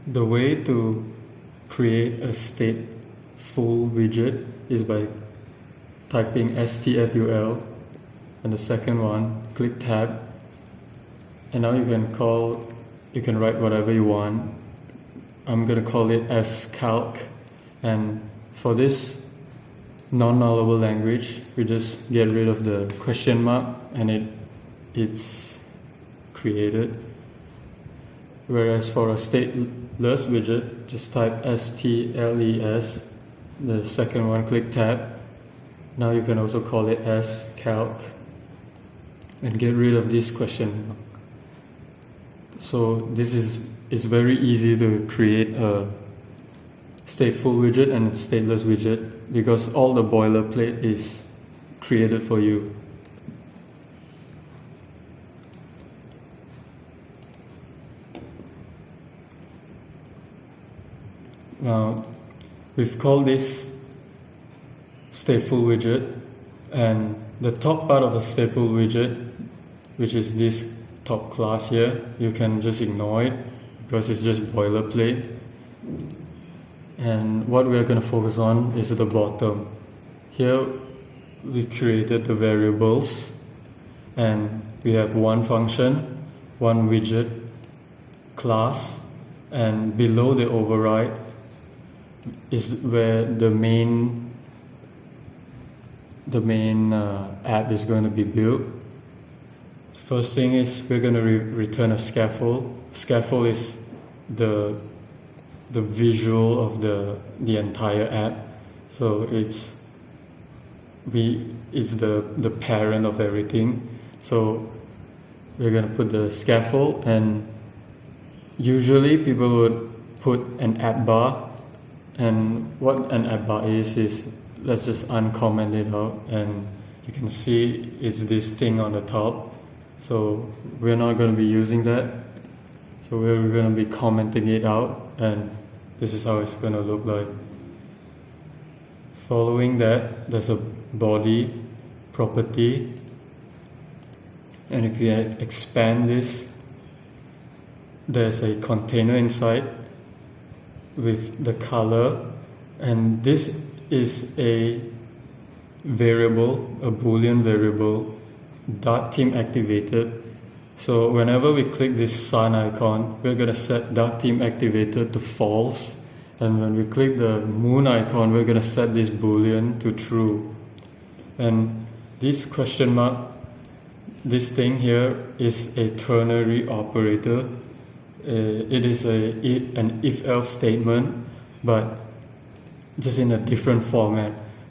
The way to create a stateful widget is by typing stful, and the second one, click tab, and now you can write whatever you want. I'm gonna call it as calc, and for this non-nullable language, we just get rid of the question mark and it's created. Whereas for a stateless widget, just type stles, the second one, click tab. Now you can also call it as calc and get rid of this question mark. So this is very easy to create a stateful widget and a stateless widget because all the boilerplate is created for you. Now, we've called this stateful widget, and the top part of a stateful widget, which is this top class here, you can just ignore it because it's just boilerplate. And what we're going to focus on is the bottom. Here we created the variables, and we have one function, one widget class, and below the override is where the main app is going to be built. First thing is we're going to return a scaffold. Scaffold is the visual of the entire app, so it's the parent of everything. So we're going to put the scaffold, and usually people would put an app bar. And what an app bar is let's just uncomment it out, and you can see it's this thing on the top. So we're not going to be using that. So we're going to be commenting it out, and this is how it's going to look like. Following that, there's a body property, and if you expand this, there's a container inside with the color, and this is a variable, a boolean variable, .theme activated. So whenever we click this sun icon, we're going to set .theme activated to false, and when we click the moon icon, we're going to set this boolean to true. And this question mark, this thing here is a ternary operator. It is an if-else statement, but just in a different format.